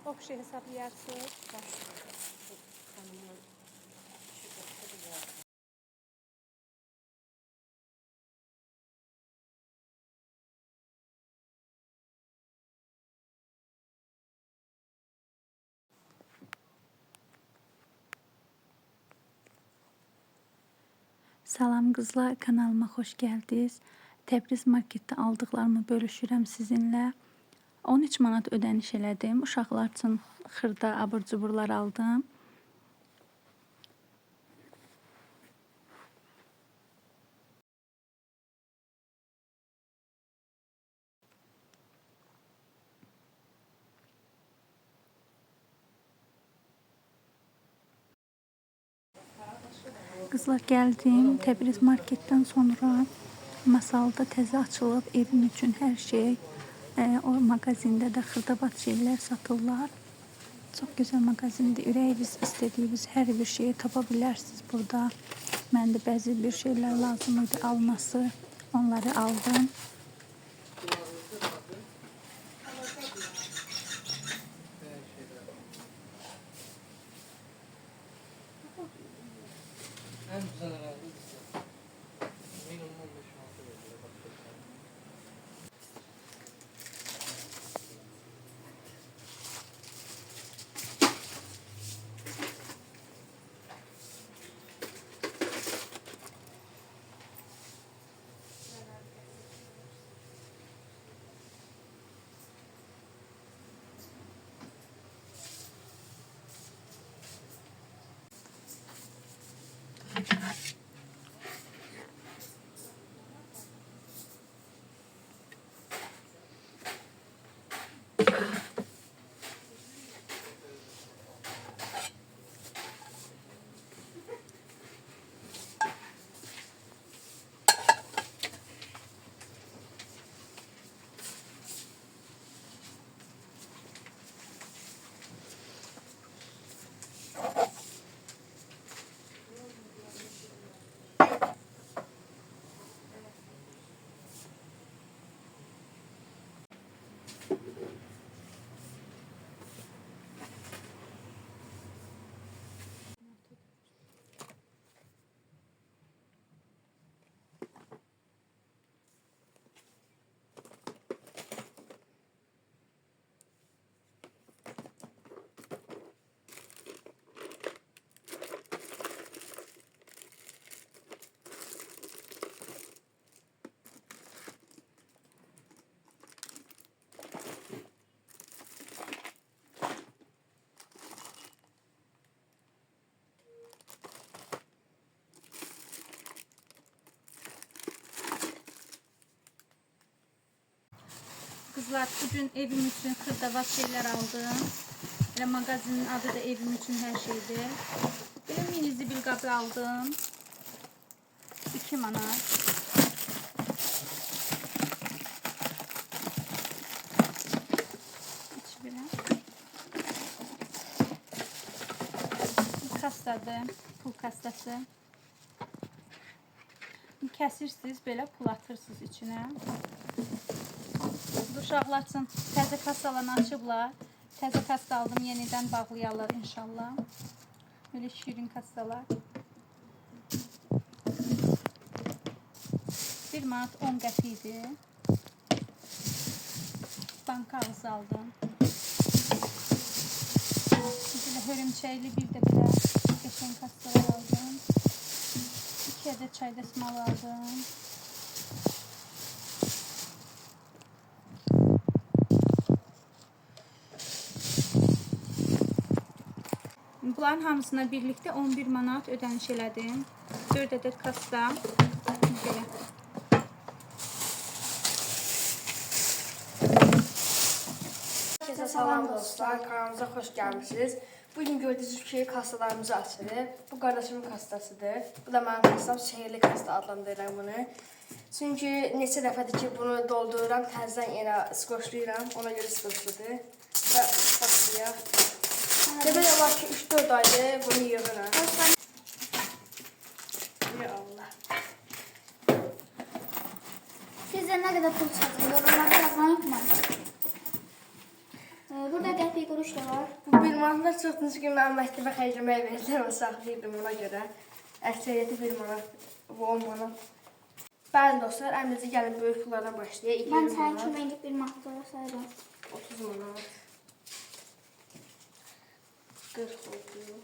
Çok şey hesaplayarsınız. Salam qızlar, kanalıma xoş gəldiniz. Təbriz marketdə aldıqlarımı bölüşürəm sizinlə. 13 manat ödəniş elədim. Uşaqlar üçün xırda abur-cuburlar aldım. Qızlar, gəldim. Təbriz marketdən sonra Masalda təzə açılıb, evim üçün hər şey. O mağazində də xırdabat şeylər satırlar. Çox gözəl mağazindir. Ürəyiniz istədiyiniz hər bir şeyi tapa bilərsiniz burada. Mən də bəzi bir şeylər lazım idi alması. Onları aldım. Kızlar, bugün evim için xırdavat şeyler aldım. Elə mağazinin adı da evim için her şeydir. Böyle mini zibil qabı aldım. 2 manat. Kastadır, pul kastası. Kəsirsiniz, belə pul atırsınız içinə. Uşaqlar üçün təzə kastalarını açıblar. Təzə kasta aldım, yenidən bağlayarlar inşallah. Böyle şirin kastalar. 1 manat 10 qəpikdir. Banka ağzı aldım. Böyle hörümçəkli bir de belə qəşəng kastalar aldım. 2 adet çay dəsmalı aldım. Bunların hamısına birlikte 11 manat ödəniş elədim. 4 adet kasta. Belə. Herkese salam dostlar, kanalımıza hoş gelmişsiniz. Bugün gördüğünüz gibi kastalarımızı açırıq. Bu kardeşimin kastasıdır. Bu da mənim kastam, sehirli kasta adlandırıram bunu. Çünkü neçə dəfədir ki bunu doldururam, təzədən yenə skoşlayıram, ona göre skoşludur. Və başlayaq. Demək olar ki 3-4 aydır bunu yığıram. Ya Allah. Sizce ne kadar pul çıkacak? Yorumlarda yazmayı unutmayın. Burada qəpik quruş da var. Bu bir manatlar çıxdığınız gün mən məktəbə xərcləməyə verirdim və saxlayırdım ona görə. Əksəriyyəti 1 manat, bu 10 manat. Bəli dostlar, əmrinizi gəlin böyük pullardan başlayaq. Ben sənin köməyinlik bir mahtıra sayıram. 30 manat. 40 oldu.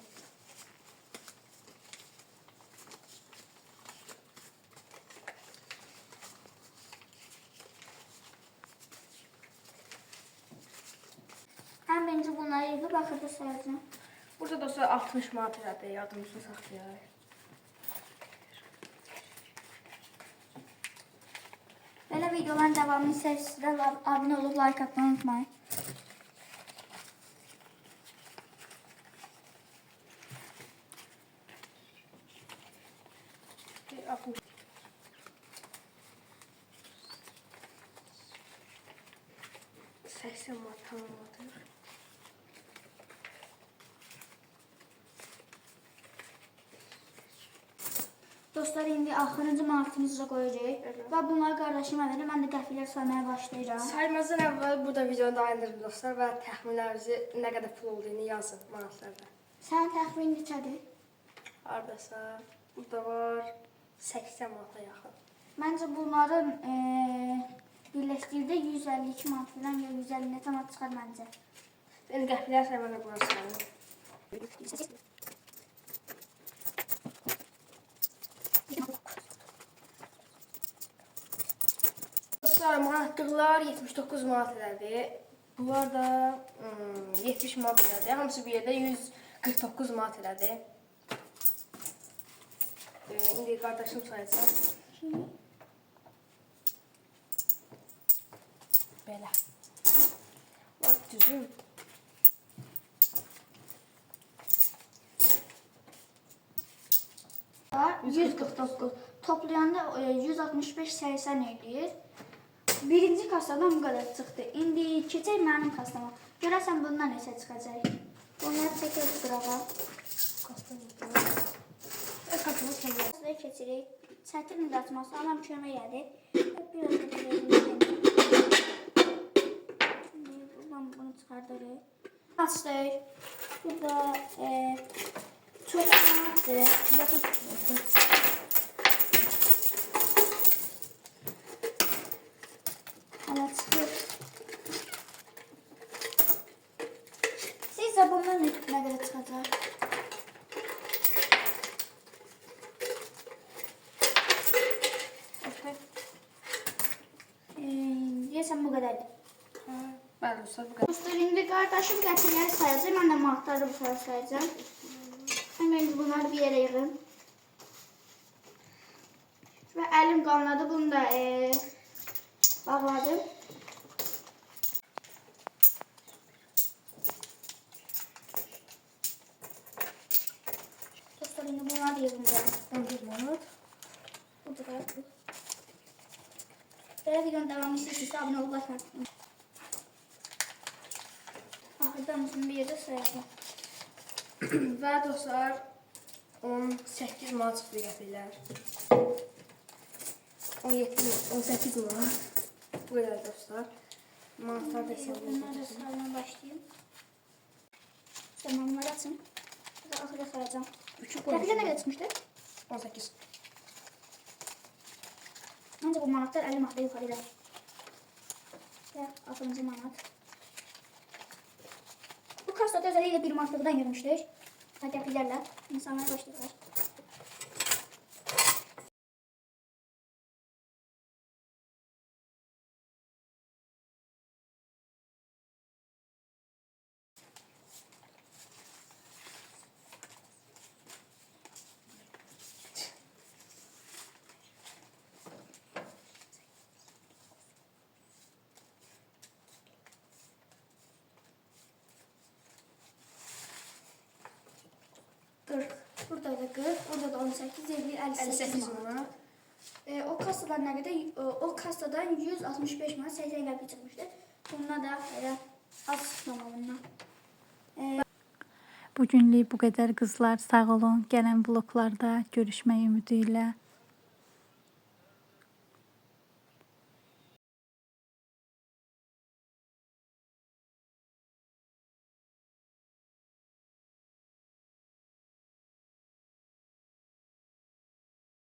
Ben bence bunları yığıb axırda sayacağım. Burada dostlar 60 manat elədi, yardımcısını saxlayaq. Belə videoların devamını istəyirsiniz, abunə olub like atmayı unutmayın. Səksən manat tamamladır. Dostlar, indi axırıncı manatımızı qoyacağıq. Evet. Və bunları qardaşıma verir, mən də qəpiklər saymaya başlayacağım. Saymazdan əvvəl burada videonu dayandırın dostlar və təxminlərinizi nə qədər pul olduğunu yazın manatlarda. Sənin təxmin neçədir? Haradasa burada var 80 manata yaxın. Məncə bunların birləşdirdə 152 manat falan ya 150 neçə manat çıxar məncə. Yəni qəpiklər saymana qoyarsanız. Dostlar, manatlıqlar 79 manat elədi. Bunlar da 70 manat elədi. Hamısı bir yerdə 149 manat elədi. İndi qardaşım sayacaq. Belə. Bak düzüm. Var, 149. Toplayanda 165-80 eləyir. Birinci kasadan bu kadar çıxdı. İndi keçək mənim kasama. Görəsən bundan neçə çıxacaq? Bunları çəkək qırağa. Kastamız təmizlə. Kasaya keçirik. Çətin açması anam kömək edir. Biraz da verelim. Buradan bunu çıxardırıq. Açdıq. Burada çox manatdır. Hala çıxır. Sizcə bundan nə qədər çıxacaq? Deyəsən bu qədərdir. Bəli, dostlar, bu qədər. Dostlar, indi qardaşım qəpikləri sayacaq. Mən də manatları bu tarafa sayacağım. Mən bunları bir yerə yığım. Və əlim qanladı. Bunu da bağladım. Belə videonun davamını istəyirsinizsə abunə olub like atmayın. Axırdan uzun bir yerdə sayacağım. Və dostlar 18 manat çıxdı qəpiklər. 18 manat. Bu qədər dostlar. Manatlar da hesablayacağım. Bunları da sayına başlayayım. Tamam, bunları açın. Burada axırda sayacağım. Qəpiklər nə qədər çıxmışdı? 18. Ancaq bu manatlar 50 manatda yuxarı ilə. Və 6-cı manat. Bu kastada özellikle 1 manatlıqdan yürümüşdür. Qəpiklərlə insanlara başlayırlar. Burada da 40, burada da 18, 50, 58 manat. O kasadan nə qədər? O kasadan 165 manat 80 qəpik çıxmışdı. Bununla da elə az çıxmama bundan. Bugünlük bu qədər qızlar. Sağ olun. Gələn vloglarda görüşmək ümidi ilə.